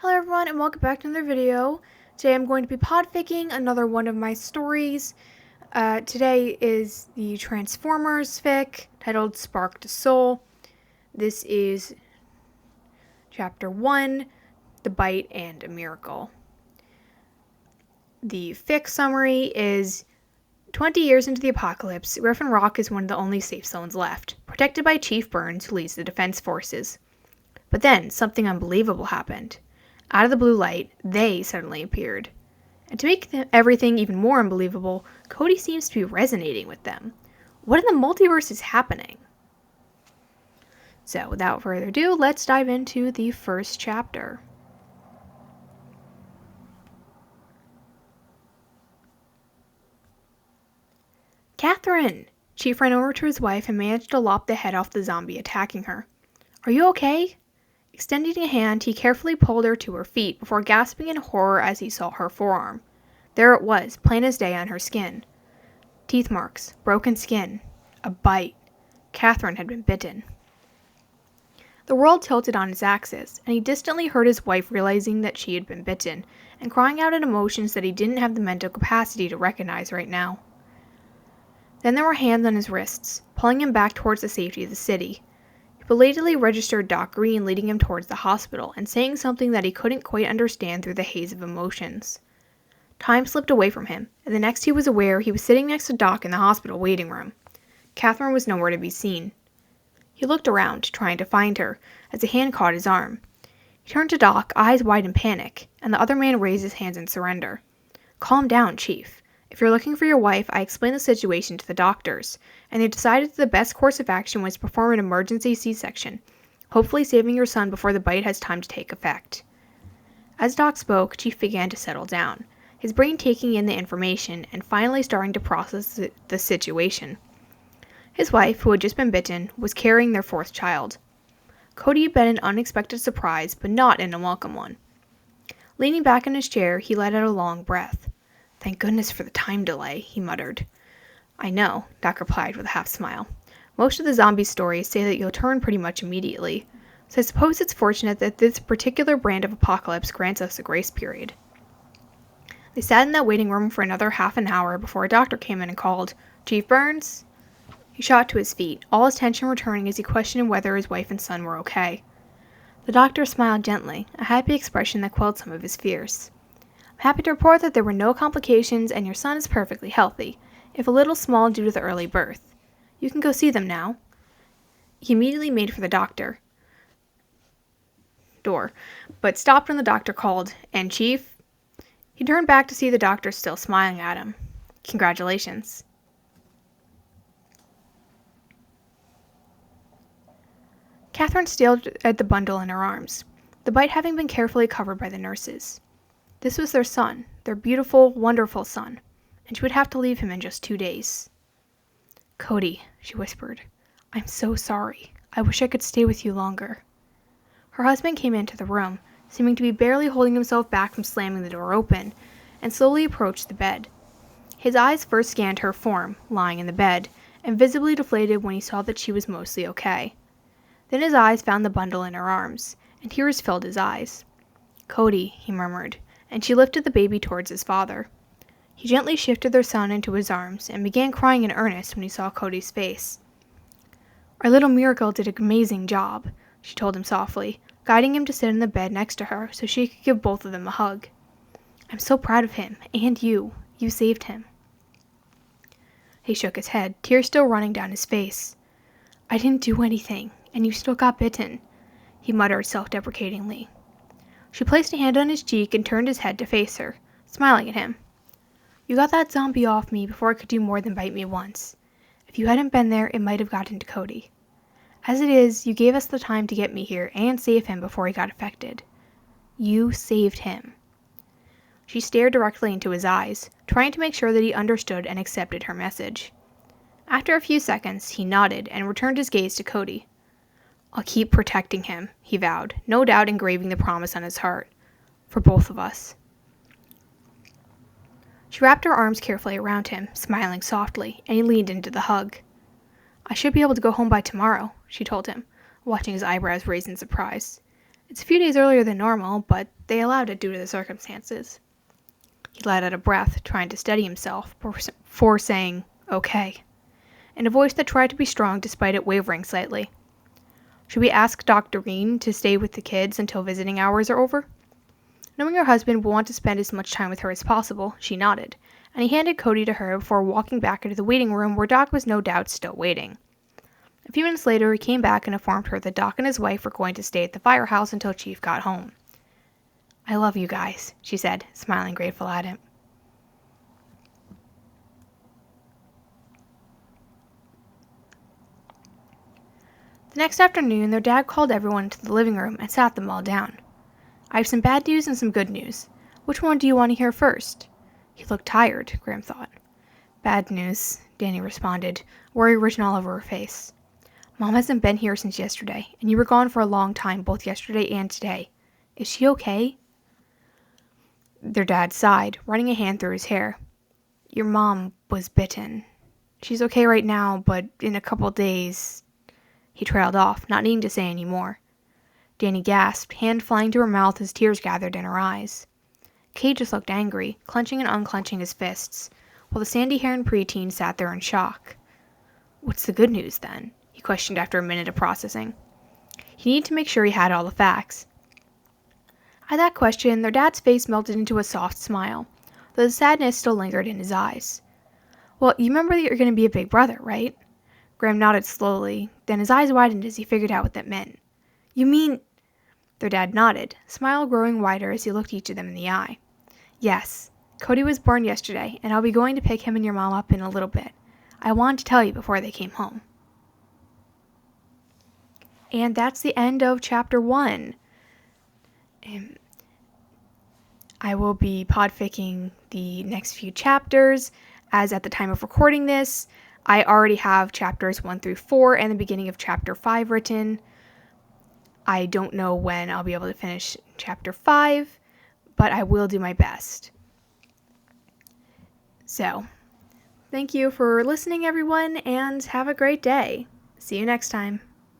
Hello everyone and welcome back to another video. Today I'm going to be podficking another one of my stories. Today is the Transformers fic titled Spark to Soul. This is Chapter 1, The Bite and a Miracle. The fic summary is 20 years into the apocalypse, Griffin Rock is one of the only safe zones left, protected by Chief Burns, who leads the defense forces. But then something unbelievable happened. Out of the blue light, they suddenly appeared. And to make everything even more unbelievable, Cody seems to be resonating with them. What in the multiverse is happening? So, without further ado, let's dive into the first chapter. Catherine! Chief ran over to his wife and managed to lop the head off the zombie attacking her. Are you okay? Extending a hand, he carefully pulled her to her feet before gasping in horror as he saw her forearm. There it was, plain as day on her skin. Teeth marks, broken skin, a bite. Catherine had been bitten. The world tilted on its axis, and he distantly heard his wife realizing that she had been bitten, and crying out in emotions that he didn't have the mental capacity to recognize right now. Then there were hands on his wrists, pulling him back towards the safety of the city. He belatedly registered Doc Green leading him towards the hospital and saying something that he couldn't quite understand through the haze of emotions. Time slipped away from him, and the next he was aware, he was sitting next to Doc in the hospital waiting room. Catherine was nowhere to be seen. He looked around, trying to find her, as a hand caught his arm. He turned to Doc, eyes wide in panic, and the other man raised his hands in surrender. Calm down, Chief. If you're looking for your wife, I explained the situation to the doctors, and they decided that the best course of action was to perform an emergency C-section, hopefully saving your son before the bite has time to take effect. As Doc spoke, Chief began to settle down, his brain taking in the information and finally starting to process the situation. His wife, who had just been bitten, was carrying their fourth child. Cody had been an unexpected surprise, but not an unwelcome one. Leaning back in his chair, he let out a long breath. Thank goodness for the time delay, he muttered. I know, Doc replied with a half smile. Most of the zombie stories say that you'll turn pretty much immediately, so I suppose it's fortunate that this particular brand of apocalypse grants us a grace period. They sat in that waiting room for another half an hour before a doctor came in and called, Chief Burns? He shot to his feet, all his tension returning as he questioned whether his wife and son were okay. The doctor smiled gently, a happy expression that quelled some of his fears. I'm happy to report that there were no complications and your son is perfectly healthy, if a little small due to the early birth. You can go see them now. He immediately made for the door, but stopped when the doctor called, and Chief? He turned back to see the doctor still smiling at him. Congratulations. Catherine stared at the bundle in her arms, the bite having been carefully covered by the nurses. This was their son, their beautiful, wonderful son, and she would have to leave him in just 2 days. Cody, she whispered, I'm so sorry. I wish I could stay with you longer. Her husband came into the room, seeming to be barely holding himself back from slamming the door open, and slowly approached the bed. His eyes first scanned her form, lying in the bed, and visibly deflated when he saw that she was mostly okay. Then his eyes found the bundle in her arms, and tears filled his eyes. Cody, he murmured, and she lifted the baby towards his father. He gently shifted their son into his arms and began crying in earnest when he saw Cody's face. Our little miracle did an amazing job, she told him softly, guiding him to sit in the bed next to her so she could give both of them a hug. I'm so proud of him, and you. You saved him. He shook his head, tears still running down his face. I didn't do anything, and you still got bitten, he muttered self-deprecatingly. She placed a hand on his cheek and turned his head to face her, smiling at him. You got that zombie off me before it could do more than bite me once. If you hadn't been there, it might have gotten to Cody. As it is, you gave us the time to get me here and save him before he got affected. You saved him. She stared directly into his eyes, trying to make sure that he understood and accepted her message. After a few seconds, he nodded and returned his gaze to Cody. I'll keep protecting him, he vowed, no doubt engraving the promise on his heart. For both of us. She wrapped her arms carefully around him, smiling softly, and he leaned into the hug. I should be able to go home by tomorrow, she told him, watching his eyebrows raise in surprise. It's a few days earlier than normal, but they allowed it due to the circumstances. He let out a breath, trying to steady himself before saying, "Okay," in a voice that tried to be strong despite it wavering slightly. "Should we ask Dr. Green to stay with the kids until visiting hours are over?" Knowing her husband would want to spend as much time with her as possible, she nodded, and he handed Cody to her before walking back into the waiting room where Doc was no doubt still waiting. A few minutes later, he came back and informed her that Doc and his wife were going to stay at the firehouse until Chief got home. "I love you guys," she said, smiling grateful at him. The next afternoon, their dad called everyone into the living room and sat them all down. "I have some bad news and some good news. Which one do you want to hear first?" He looked tired, Graham thought. "Bad news," Danny responded, worry written all over her face. "Mom hasn't been here since yesterday, and you were gone for a long time both yesterday and today. Is she okay?" Their dad sighed, running a hand through his hair. "Your mom was bitten. She's okay right now, but in a couple days..." He trailed off, not needing to say any more. Danny gasped, hand flying to her mouth as tears gathered in her eyes. Kate just looked angry, clenching and unclenching his fists, while the sandy-haired preteen sat there in shock. "What's the good news, then?" he questioned after a minute of processing. He needed to make sure he had all the facts. At that question, their dad's face melted into a soft smile, though the sadness still lingered in his eyes. "Well, you remember that you're going to be a big brother, right?" Graham nodded slowly, then his eyes widened as he figured out what that meant. "You mean..." Their dad nodded, smile growing wider as he looked each of them in the eye. "Yes, Cody was born yesterday, and I'll be going to pick him and your mom up in a little bit. I wanted to tell you before they came home." And that's the end of Chapter 1. I will be podficking the next few chapters, as at the time of recording this, I already have chapters 1 through 4 and the beginning of Chapter 5 written. I don't know when I'll be able to finish Chapter 5, but I will do my best. So, thank you for listening, everyone, and have a great day. See you next time.